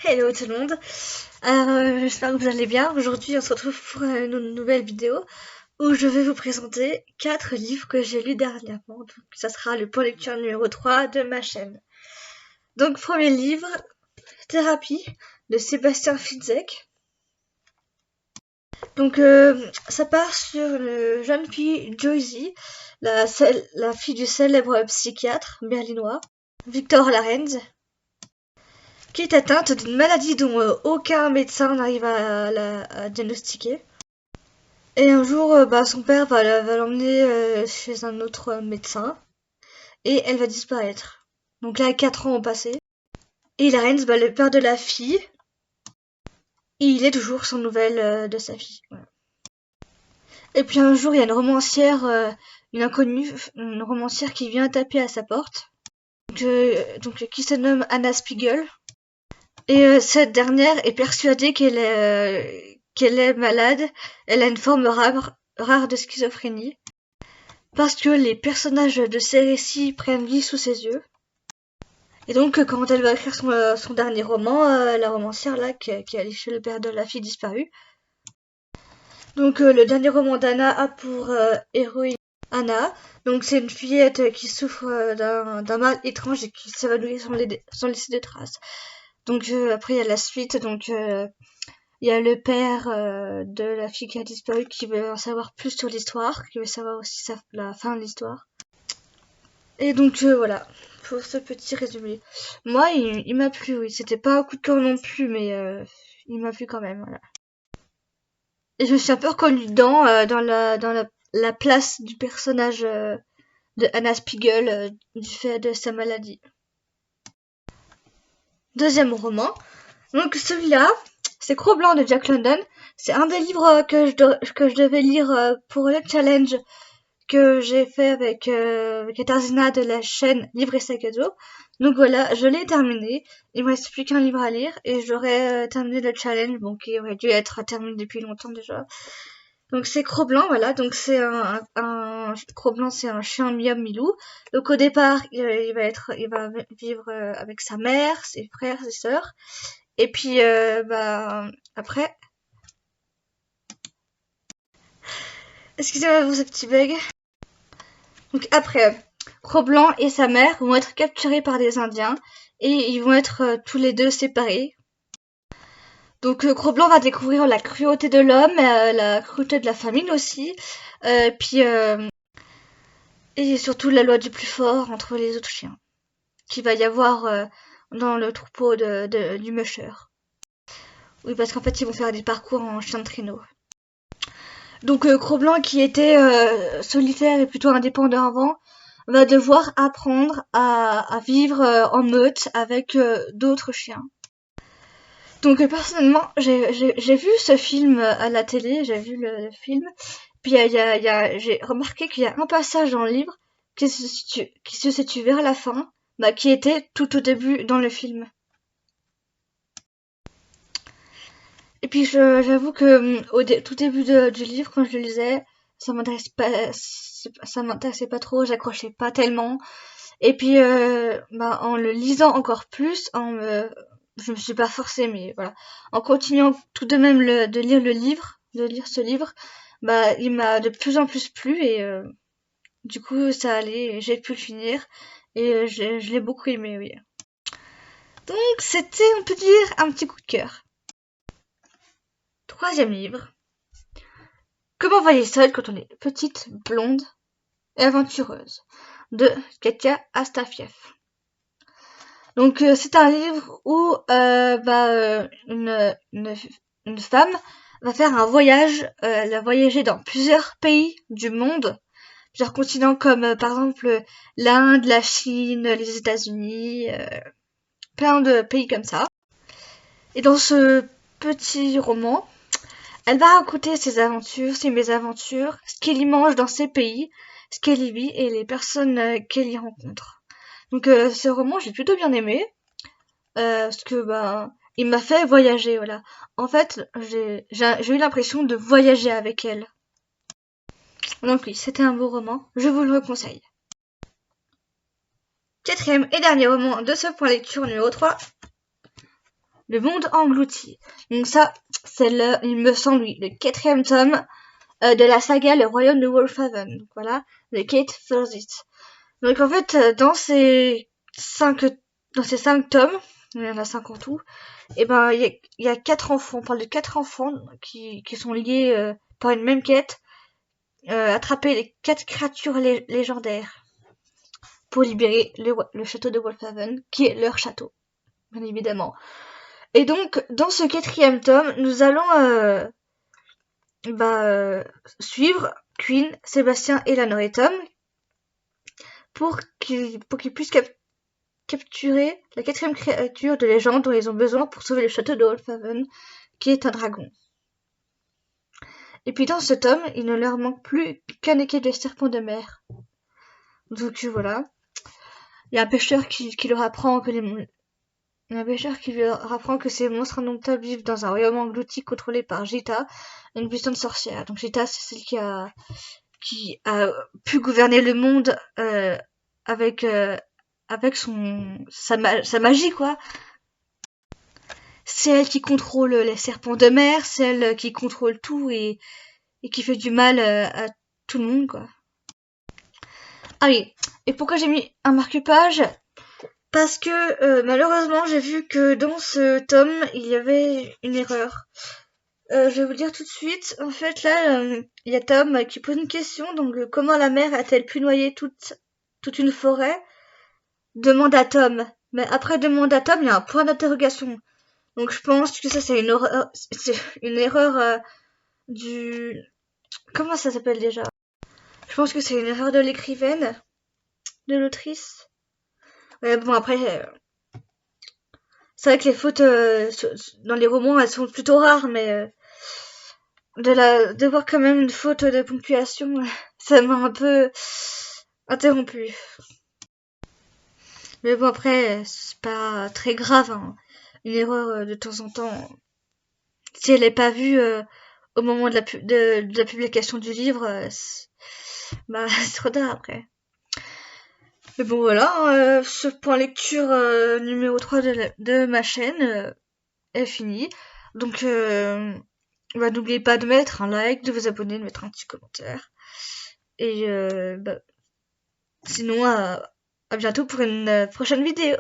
Hello tout le monde, j'espère que vous allez bien. Aujourd'hui on se retrouve pour une nouvelle vidéo où je vais vous présenter 4 livres que j'ai lus dernièrement. Donc ça sera le point lecture numéro 3 de ma chaîne. Donc premier livre, Thérapie de Sébastien Fitzek. Donc ça part sur une jeune fille, Joyce, la fille du célèbre psychiatre berlinois, Victor Larenz, qui est atteinte d'une maladie dont aucun médecin n'arrive à diagnostiquer. Et un jour, son père va l'emmener chez un autre médecin et elle va disparaître. Donc là, 4 ans ont passé. Et Lorenz, le père de la fille, et il est toujours sans nouvelles de sa fille. Voilà. Et puis un jour, il y a une romancière, une inconnue, une romancière qui vient taper à sa porte, donc qui se nomme Anna Spiegel. Et cette dernière est persuadée qu'elle est malade. Elle a une forme rare de schizophrénie. Parce que les personnages de ces récits prennent vie sous ses yeux. Et donc, quand elle va écrire son dernier roman, la romancière là, qui est allée chez le père de la fille disparue. Donc, le dernier roman d'Anna a pour héroïne Anna. Donc, c'est une fillette qui souffre d'un mal étrange et qui s'évanouit sans laisser de traces. Donc, après, il y a la suite. Donc, il y a le père de la fille qui a disparu qui veut en savoir plus sur l'histoire, qui veut savoir aussi la fin de l'histoire. Et donc voilà, pour ce petit résumé. Moi, il m'a plu, oui. C'était pas un coup de cœur non plus, mais il m'a plu quand même, voilà. Et je me suis un peu reconnue dedans, la place du personnage de Anna Spiegel, du fait de sa maladie. Deuxième roman. Donc celui-là, c'est Cro-Blanc de Jack London. C'est un des livres que je devais lire pour le challenge que j'ai fait avec Katarzyna de la chaîne Livre et Sac à dos. Donc voilà, je l'ai terminé. Il me reste plus qu'un livre à lire et j'aurais terminé le challenge, bon, qui aurait dû être terminé depuis longtemps déjà. Donc c'est Cro-Blanc, voilà. Donc c'est un Cro-Blanc, c'est un chien Miam-Milou. Donc au départ, il va vivre avec sa mère, ses frères, ses sœurs. Et puis après, excusez-moi pour ce petit bug. Donc après, Cro-Blanc et sa mère vont être capturés par des Indiens et ils vont être tous les deux séparés. Donc Cro-Blanc va découvrir la cruauté de l'homme, la cruauté de la famine aussi, puis et surtout la loi du plus fort entre les autres chiens, qu'il va y avoir dans le troupeau du musher. Oui, parce qu'en fait ils vont faire des parcours en chien de traîneau. Donc Cro-Blanc, qui était solitaire et plutôt indépendant avant, va devoir apprendre à vivre en meute avec d'autres chiens. Donc personnellement, j'ai vu ce film à la télé, j'ai vu le film, puis j'ai remarqué qu'il y a un passage dans le livre qui se situe vers la fin, qui était tout au début dans le film. Et puis j'avoue que tout début du livre, quand je le lisais, ça m'intéressait pas trop, j'accrochais pas tellement. Et puis en le lisant encore plus, je me suis pas forcée, mais voilà, en continuant tout de même de lire ce livre, il m'a de plus en plus plu et du coup ça allait, j'ai pu le finir et je l'ai beaucoup aimé, oui. Donc c'était, on peut dire, un petit coup de cœur. Troisième livre. Comment voyer seule quand on est petite, blonde et aventureuse de Katia Astafiev. Donc c'est un livre où une femme va faire un voyage, elle va voyager dans plusieurs pays du monde, plusieurs continents comme par exemple l'Inde, la Chine, les États-Unis, plein de pays comme ça. Et dans ce petit roman, elle va raconter ses aventures, ses mésaventures, ce qu'elle y mange dans ces pays, ce qu'elle y vit et les personnes qu'elle y rencontre. Donc ce roman, j'ai plutôt bien aimé. Parce que il m'a fait voyager, voilà. En fait, j'ai eu l'impression de voyager avec elle. Donc oui, c'était un beau roman, je vous le conseille. Quatrième et dernier roman de ce point lecture numéro 3. Le monde englouti. Donc ça, c'est il me semble, le 4e tome de la saga Le Royaume de Wolfhaven. Donc voilà, de Kate Furzitt. Donc en fait, dans ces 5 tomes, il y en a 5 en tout, et ben il y a 4 enfants. On parle de 4 enfants qui sont liés par une même quête, attraper les 4 créatures légendaires pour libérer le château de Wolfhaven, qui est leur château, bien évidemment. Et donc, dans ce 4e tome, nous allons suivre Quinn, Sébastien, Eleanor et Tom pour qu'ils puissent capturer la 4e créature de légende dont ils ont besoin pour sauver le château de Wolfhaven, qui est un dragon. Et puis dans ce tome, il ne leur manque plus qu'un équai de serpents de mer. Donc voilà. Il y a un pêcheur qui leur apprend que ces monstres indomptables vivent dans un royaume englouti contrôlé par Jita, une puissante sorcière. Donc Jita, c'est celle qui a pu gouverner le monde avec sa magie, quoi. C'est elle qui contrôle les serpents de mer, c'est elle qui contrôle tout et qui fait du mal à tout le monde, quoi. Ah oui, et pourquoi j'ai mis un marque-page? Parce que malheureusement, j'ai vu que dans ce tome, il y avait une erreur. Je vais vous le dire tout de suite. En fait, là, il y a Tom qui pose une question. Donc, comment la mer a-t-elle pu noyer toute une forêt? Demande à Tom. Mais après demande à Tom, il y a un point d'interrogation. Donc, je pense que ça, c'est une erreur du... Comment ça s'appelle déjà? Je pense que c'est une erreur de l'écrivaine, de l'autrice. Bon, après, c'est vrai que les fautes dans les romans, elles sont plutôt rares, mais de voir quand même une faute de ponctuation, ça m'a un peu interrompu. Mais bon, après, c'est pas très grave, hein. Une erreur de temps en temps. Si elle n'est pas vue au moment de la publication du livre, c'est trop tard après. Mais bon, voilà, ce point lecture numéro 3 de ma chaîne est fini. Donc, n'oubliez pas de mettre un like, de vous abonner, de mettre un petit commentaire. Et sinon, à bientôt pour une prochaine vidéo.